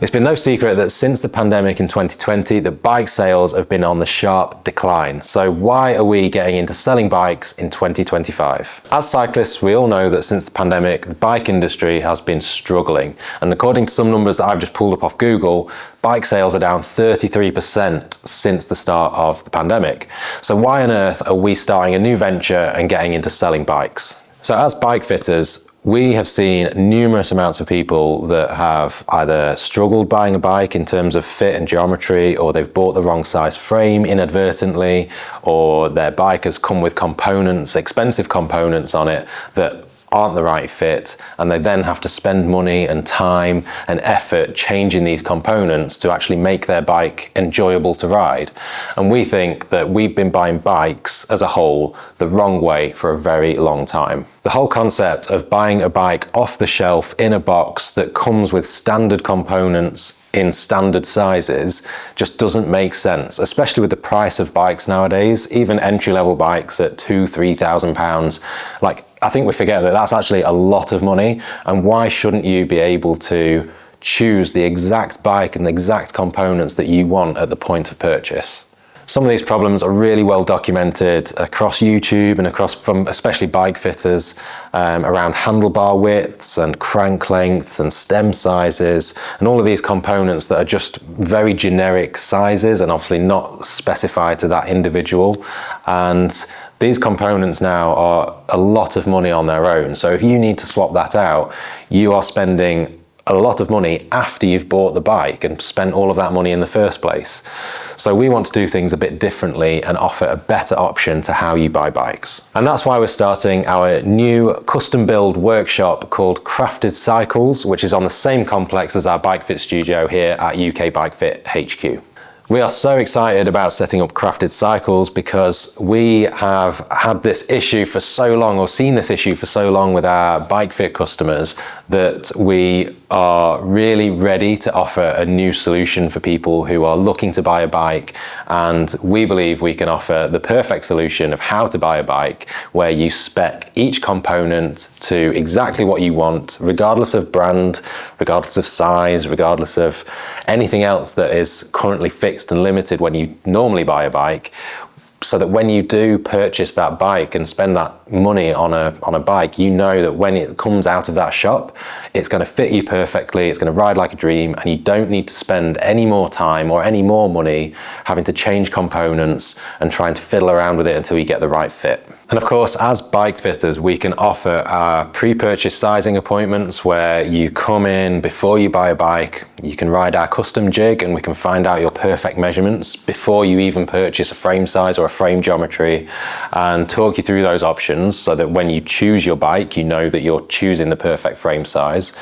It's been no secret that since the pandemic in 2020, the bike sales have been on the sharp decline. So why are we getting into selling bikes in 2025? As cyclists, we all know that since the pandemic, the bike industry has been struggling. And according to some numbers that I've just pulled up off Google, bike sales are down 33% since the start of the pandemic. So why on earth are we starting a new venture and getting into selling bikes? So as bike fitters, we have seen numerous amounts of people that have either struggled buying a bike in terms of fit and geometry, or they've bought the wrong size frame inadvertently, or their bike has come with components, expensive components on it that aren't the right fit, and they then have to spend money and time and effort changing these components to actually make their bike enjoyable to ride. And we think that we've been buying bikes as a whole the wrong way for a very long time. The whole concept of buying a bike off the shelf in a box that comes with standard components in standard sizes just doesn't make sense, especially with the price of bikes nowadays. Even entry-level bikes at £2,000-3,000, I think we forget that that's actually a lot of money. And why shouldn't you be able to choose the exact bike and the exact components that you want at the point of purchase? Some of these problems are really well documented across YouTube and from especially bike fitters around handlebar widths and crank lengths and stem sizes and all of these components that are just very generic sizes and obviously not specified to that individual. And these components now are a lot of money on their own. So if you need to swap that out, you are spending a lot of money after you've bought the bike and spent all of that money in the first place. So we want to do things a bit differently and offer a better option to how you buy bikes. And that's why we're starting our new custom build workshop called Crafted Cycles, which is on the same complex as our Bike Fit studio here at UK Bike Fit HQ. We are so excited about setting up Crafted Cycles because we have had this issue for so long, or seen this issue for so long with our Bike Fit customers, that we are really ready to offer a new solution for people who are looking to buy a bike. And we believe we can offer the perfect solution of how to buy a bike, where you spec each component to exactly what you want, regardless of brand, regardless of size, regardless of anything else that is currently fixed and limited when you normally buy a bike, so that when you do purchase that bike and spend that money on a bike, you know that when it comes out of that shop, it's going to fit you perfectly, it's going to ride like a dream, and you don't need to spend any more time or any more money having to change components and trying to fiddle around with it until you get the right fit. And of course, as bike fitters, we can offer our pre-purchase sizing appointments where you come in before you buy a bike, you can ride our custom jig and we can find out your perfect measurements before you even purchase a frame size or a frame geometry, and talk you through those options so that when you choose your bike, you know that you're choosing the perfect frame size.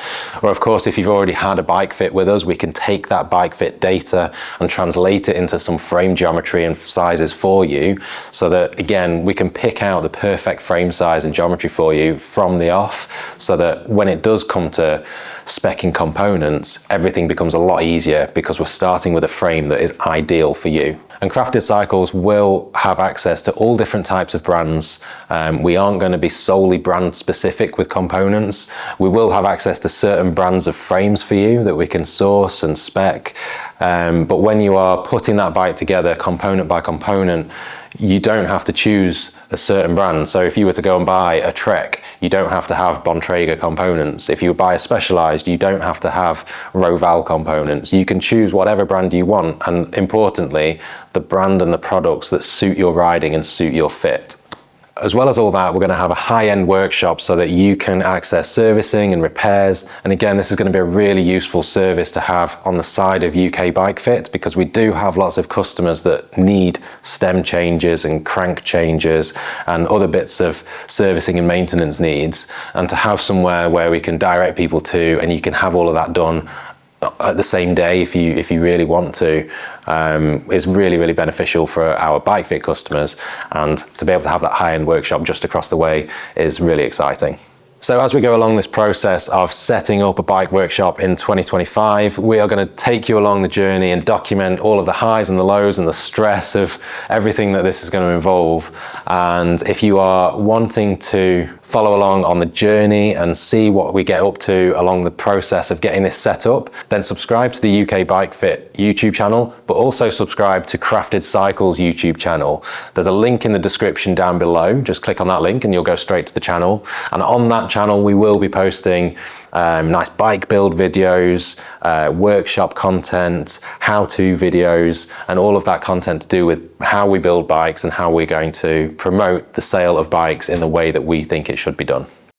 Or of course, if you've already had a bike fit with us, we can take that bike fit data and translate it into some frame geometry and sizes for you, so that again, we can pick out the perfect frame size and geometry for you from the off, so that when it does come to speccing components, everything becomes a lot easier because we're starting with a frame that is ideal for you. And Crafted Cycles will have access to all different types of brands. We aren't going to be solely brand specific with components. We will have access to certain brands of frames for you that we can source and spec. But when you are putting that bike together component by component, you don't have to choose a certain brand. So if you were to go and buy a Trek, you don't have to have Bontrager components. If you buy a Specialized, you don't have to have Roval components. You can choose whatever brand you want, and importantly, the brand and the products that suit your riding and suit your fit. As well as all that, we're going to have a high-end workshop so that you can access servicing and repairs. And again, this is going to be a really useful service to have on the side of UK Bike Fit, because we do have lots of customers that need stem changes and crank changes and other bits of servicing and maintenance needs. And to have somewhere where we can direct people to, and you can have all of that done at the same day if you really want to, is really, really beneficial for our Bike Fit customers. And to be able to have that high-end workshop just across the way is really exciting. So as we go along this process of setting up a bike workshop in 2025, we are going to take you along the journey and document all of the highs and the lows and the stress of everything that this is going to involve. And if you are wanting to follow along on the journey and see what we get up to along the process of getting this set up, then subscribe to the UK Bike Fit YouTube channel, but also subscribe to Crafted Cycles YouTube channel. There's a link in the description down below. Just click on that link and you'll go straight to the channel. And on that channel, we will be posting nice bike build videos, workshop content, how-to videos, and all of that content to do with how we build bikes and how we're going to promote the sale of bikes in the way that we think it should be done.